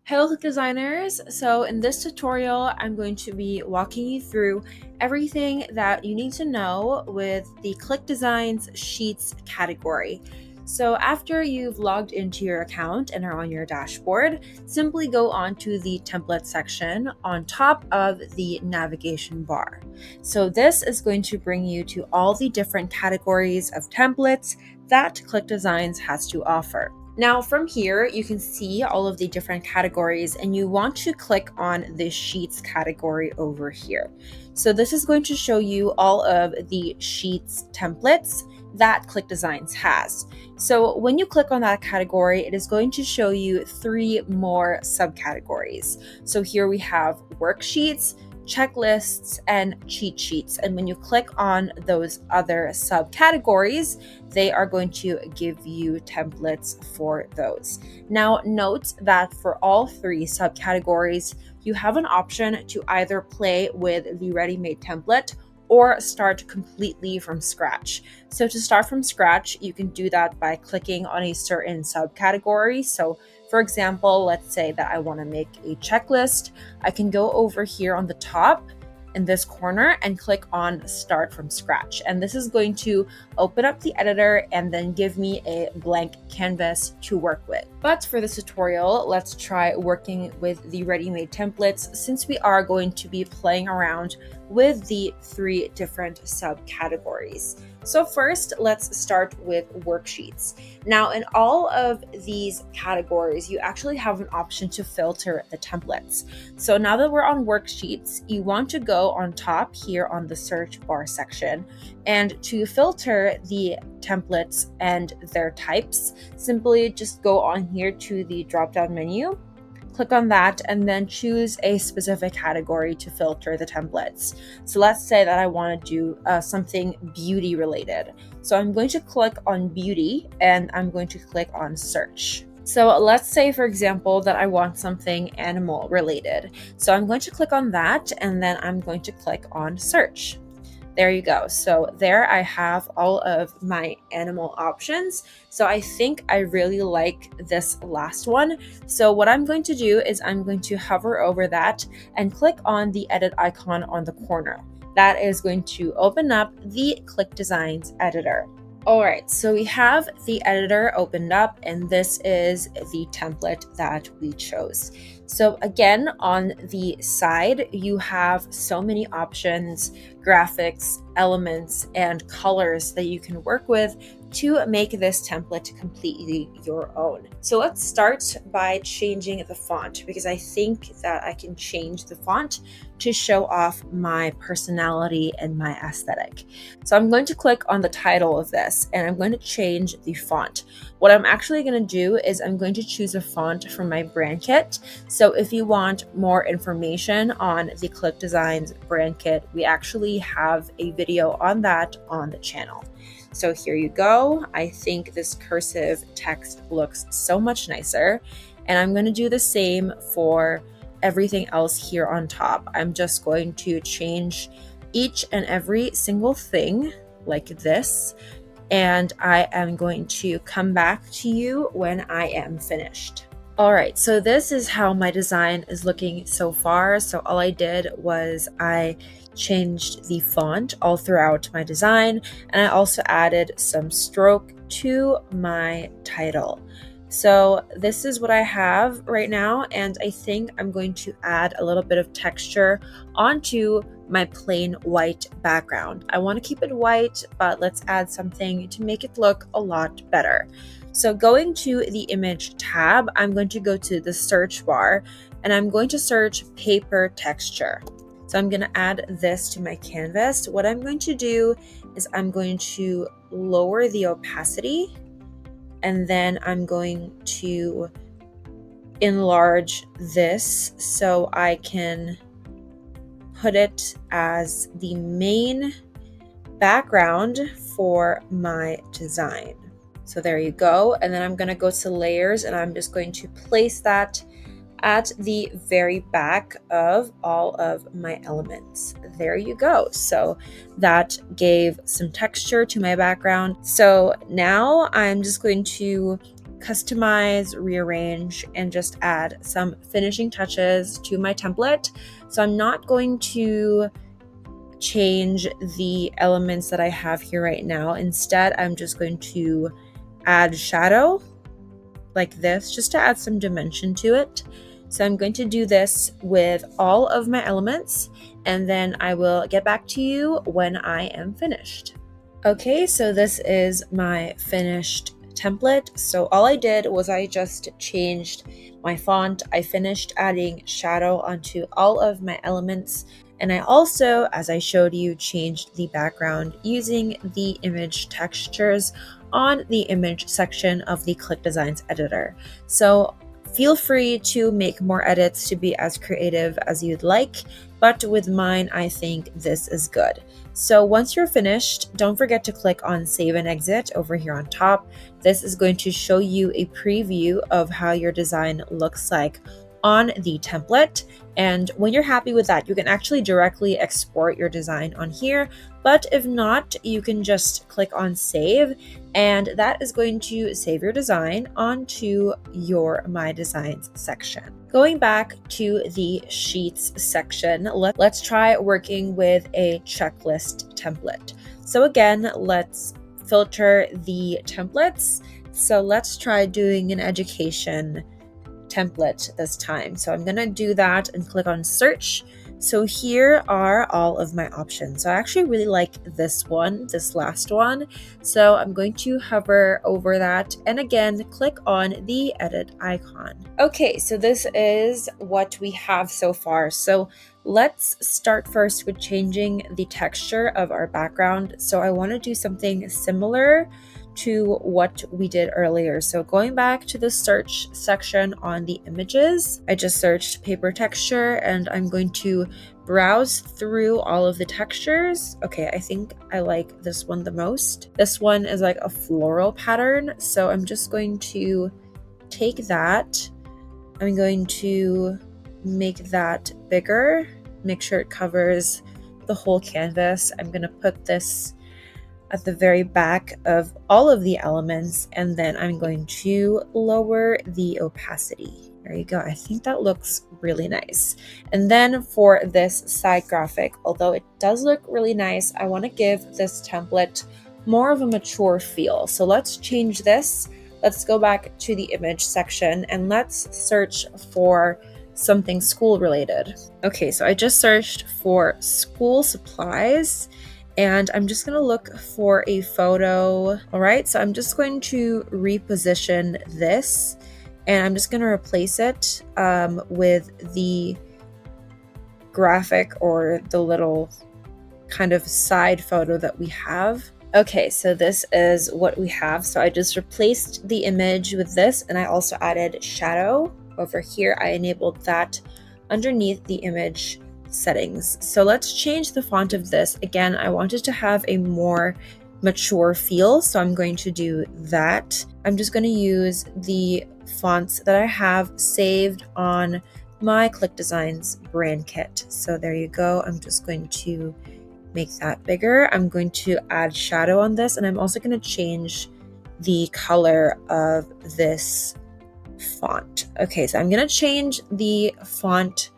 Hello Click Designers! So in this tutorial, I'm going to be walking you through everything that you need to know with the ClickDesigns Sheets category. So after you've logged into your account and are on your dashboard, simply go on to the template section on top of the navigation bar. So this is going to bring you to all the different categories of templates that ClickDesigns has to offer. Now from here, you can see all of the different categories and you want to click on the Sheets category over here. So this is going to show you all of the Sheets templates that ClickDesigns has. So when you click on that category, it is going to show you 3 more subcategories. So here we have worksheets, checklists, and cheat sheets. And when you click on those other subcategories, they are going to give you templates for those. Now, note that for all 3 subcategories, you have an option to either play with the ready-made template or start completely from scratch. So to start from scratch, you can do that by clicking on a certain subcategory. So for example, let's say that I want to make a checklist. I can go over here on the top in this corner and click on Start from Scratch. And this is going to open up the editor and then give me a blank canvas to work with. But for this tutorial, let's try working with the ready-made templates since we are going to be playing around with the 3 different subcategories. So first, let's start with worksheets. Now, in all of these categories, you actually have an option to filter the templates. So now that we're on worksheets, you want to go on top here on the search bar section, and to filter the templates and their types, simply just go on here to the drop-down menu, click on that, and then choose a specific category to filter the templates. So let's say that I want to do something beauty related. So I'm going to click on beauty and I'm going to click on search. So let's say, for example, that I want something animal related. So I'm going to click on that and then I'm going to click on search. There you go. So there I have all of my animal options. So I think I really like this last one. So what I'm going to do is I'm going to hover over that and click on the edit icon on the corner. That is going to open up the ClickDesigns editor. All right, so we have the editor opened up and this is the template that we chose. So again, on the side, you have so many options, graphics, elements, and colors that you can work with to make this template completely your own. So let's start by changing the font because I think that I can change the font to show off my personality and my aesthetic. So I'm going to click on the title of this and I'm going to change the font. What I'm actually going to do is I'm going to choose a font from my brand kit. So if you want more information on the ClickDesigns brand kit, we actually have a video on that on the channel. So here you go. I think this cursive text looks so much nicer. And I'm going to do the same for everything else here on top. I'm just going to change each and every single thing like this. And I am going to come back to you when I am finished. All right, so this is how my design is looking so far. So all I did was I changed the font all throughout my design, and I also added some stroke to my title. So this is what I have right now, and I think I'm going to add a little bit of texture onto my plain white background. I want to keep it white, but let's add something to make it look a lot better. So going to the image tab, I'm going to go to the search bar and I'm going to search paper texture. So I'm going to add this to my canvas. What I'm going to do is I'm going to lower the opacity and then I'm going to enlarge this so I can put it as the main background for my design. So there you go. And then I'm going to go to layers and I'm just going to place that at the very back of all of my elements. There you go. So that gave some texture to my background. So now I'm just going to customize, rearrange, and just add some finishing touches to my template. So I'm not going to change the elements that I have here right now. Instead, I'm just going to add shadow like this, just to add some dimension to it. So I'm going to do this with all of my elements, and then I will get back to you when I am finished. Okay, so this is my finished template. So all I did was I just changed my font. I finished adding shadow onto all of my elements. And I also, as I showed you, changed the background using the image textures on the image section of the ClickDesigns editor. So feel free to make more edits to be as creative as you'd like, but with mine, I think this is good. So once you're finished, don't forget to click on Save and Exit over here on top. This is going to show you a preview of how your design looks like on the template. And when you're happy with that, you can actually directly export your design on here. But if not, you can just click on Save, and that is going to save your design onto your My Designs section. Going back to the Sheets section, let's try working with a checklist template. So again, let's filter the templates. So let's try doing an education template this time. So I'm going to do that and click on search. So here are all of my options. So I actually really like this one, this last one. So I'm going to hover over that and again, click on the edit icon. Okay, so this is what we have so far. So let's start first with changing the texture of our background. So I want to do something similar to what we did earlier. So going back to the search section on the images, I just searched paper texture and I'm going to browse through all of the textures. Okay, I think I like this one the most. This one is like a floral pattern. So I'm just going to take that. I'm going to make that bigger, make sure it covers the whole canvas. I'm going to put this at the very back of all of the elements, and then I'm going to lower the opacity. There you go. I think that looks really nice. And then for this side graphic, although it does look really nice, I want to give this template more of a mature feel. So let's change this. Let's go back to the image section and let's search for something school related. Okay, so I just searched for school supplies, and I'm just going to look for a photo. All right, so I'm just going to reposition this, and I'm just going to replace it with the graphic or the little kind of side photo that we have. Okay, so this is what we have. So I just replaced the image with this, and I also added shadow over here. I enabled that underneath the image settings. So let's change the font of this. Again, I wanted to have a more mature feel, so I'm going to do that. I'm just going to use the fonts that I have saved on my ClickDesigns brand kit. So there you go. I'm just going to make that bigger. I'm going to add shadow on this, and I'm also going to change the color of this font. Okay, so I'm going to change the font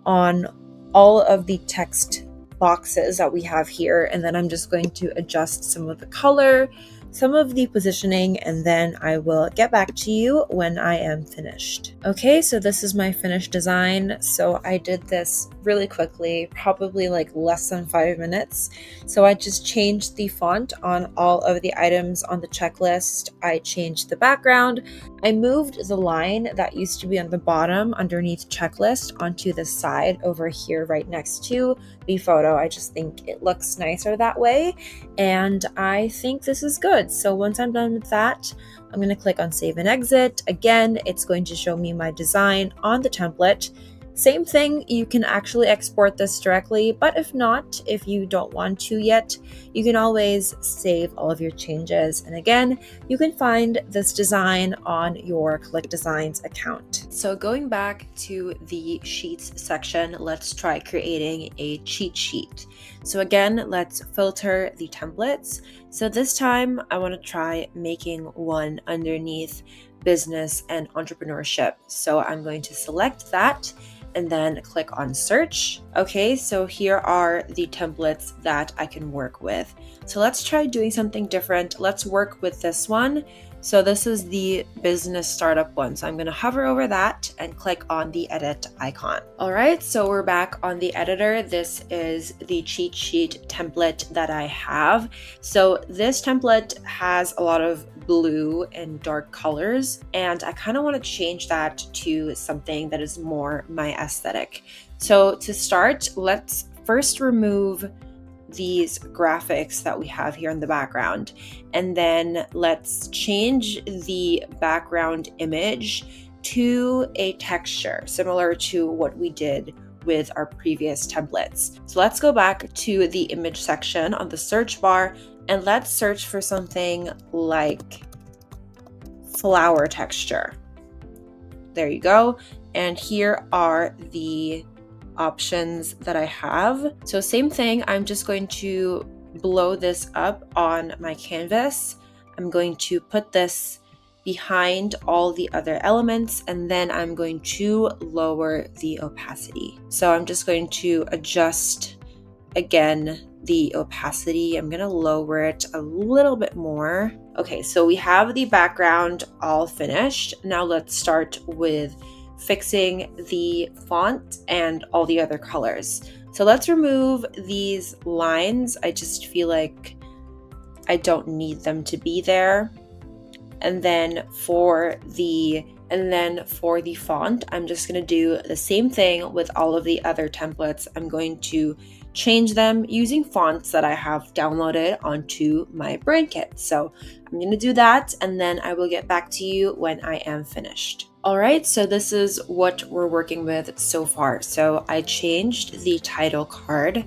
on all of the text boxes that we have here, and then I'm just going to adjust some of the color, some of the positioning, and then I will get back to you when I am finished. Okay, so this is my finished design. So I did this really quickly, probably like less than 5 minutes. So I just changed the font on all of the items on the checklist. I changed the background. I moved the line that used to be on the bottom underneath checklist onto the side over here right next to the photo. I just think it looks nicer that way, and I think this is good. So once I'm done with that, I'm going to click on Save and Exit. Again, it's going to show me my design on the template. Same thing, you can actually export this directly, but if not, if you don't want to yet, you can always save all of your changes. And again, you can find this design on your ClickDesigns account. So going back to the Sheets section, let's try creating a cheat sheet. So again, let's filter the templates. So this time I want to try making one underneath business and entrepreneurship. So I'm going to select that and then click on search. Okay, so here are the templates that I can work with. So let's try doing something different. Let's work with this one. So this is the business startup one. So I'm going to hover over that and click on the edit icon. All right, so we're back on the editor. This is the cheat sheet template that I have. So this template has a lot of blue and dark colors, and I kind of want to change that to something that is more my aesthetic. So to start, let's first remove these graphics that we have here in the background, and then let's change the background image to a texture similar to what we did with our previous templates. So let's go back to the image section on the search bar and let's search for something like flower texture. There you go. And here are the options that I have. So same thing, I'm just going to blow this up on my canvas. I'm going to put this behind all the other elements, and then I'm going to lower the opacity. So I'm just going to adjust again the opacity. I'm going to lower it a little bit more. Okay, so we have the background all finished. Now let's start with fixing the font and all the other colors. So let's remove these lines. I just feel like I don't need them to be there. And then for the font, I'm just going to do the same thing with all of the other templates. I'm going to change them using fonts that I have downloaded onto my brand kit. So I'm going to do that, and then I will get back to you when I am finished. All right, so this is what we're working with so far. So I changed the title card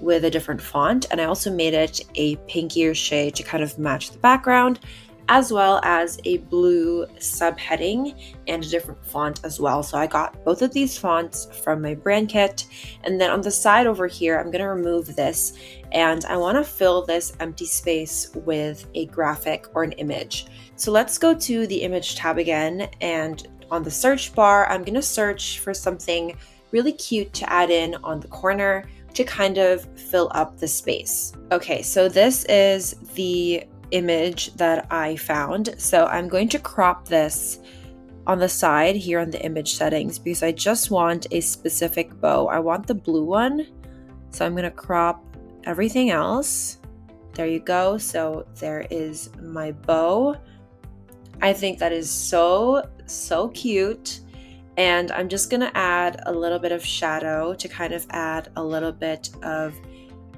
with a different font, and I also made it a pinkier shade to kind of match the background, as well as a blue subheading and a different font as well. So I got both of these fonts from my brand kit. And then on the side over here, I'm gonna remove this, and I wanna fill this empty space with a graphic or an image. So let's go to the image tab again, and on the search bar, I'm gonna search for something really cute to add in on the corner to kind of fill up the space. Okay, so this is the image that I found. So I'm going to crop this on the side here on the image settings because I just want a specific bow. I want the blue one. So I'm going to crop everything else. There you go. So there is my bow. I think that is so cute. And I'm just going to add a little bit of shadow to kind of add a little bit of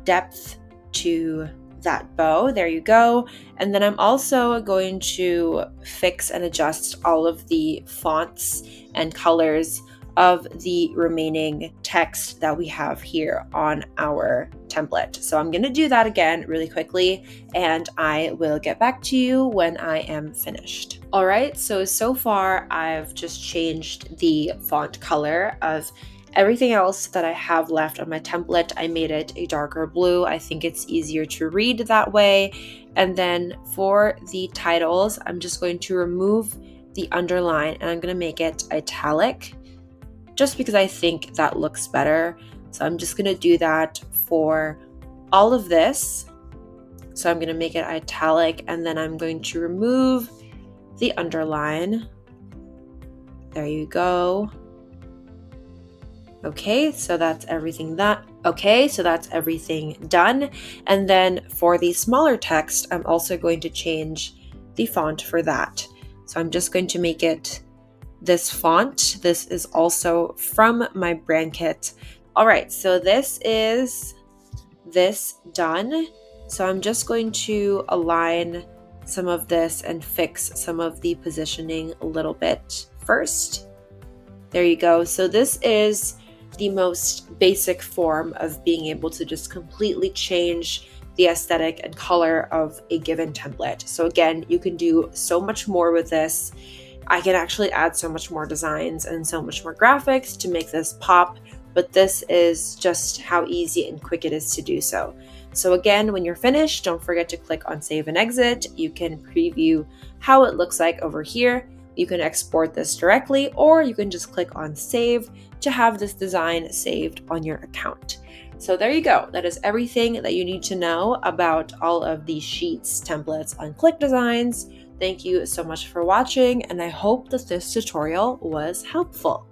depth to that bow. There you go. And then I'm also going to fix and adjust all of the fonts and colors of the remaining text that we have here on our template. So I'm going to do that again really quickly, and I will get back to you when I am finished. All right, so far I've just changed the font color of everything else that I have left on my template. I made it a darker blue. I think it's easier to read that way. And then for the titles, I'm just going to remove the underline and I'm going to make it italic just because I think that looks better. So I'm just going to do that for all of this. So I'm going to make it italic, and then I'm going to remove the underline. There you go. Okay, so that's everything done. And then for the smaller text, I'm also going to change the font for that. So I'm just going to make it this font. This is also from my brand kit. All right, so this is this done. So I'm just going to align some of this and fix some of the positioning a little bit first. There you go. So this is the most basic form of being able to just completely change the aesthetic and color of a given template. So again, you can do so much more with this. I can actually add so much more designs and so much more graphics to make this pop, but this is just how easy and quick it is to do so. So again, when you're finished, don't forget to click on Save and Exit. You can preview how it looks like over here. You can export this directly, or you can just click on save to have this design saved on your account. So there you go. That is everything that you need to know about all of these sheets templates on ClickDesigns. Thank you so much for watching, and I hope that this tutorial was helpful.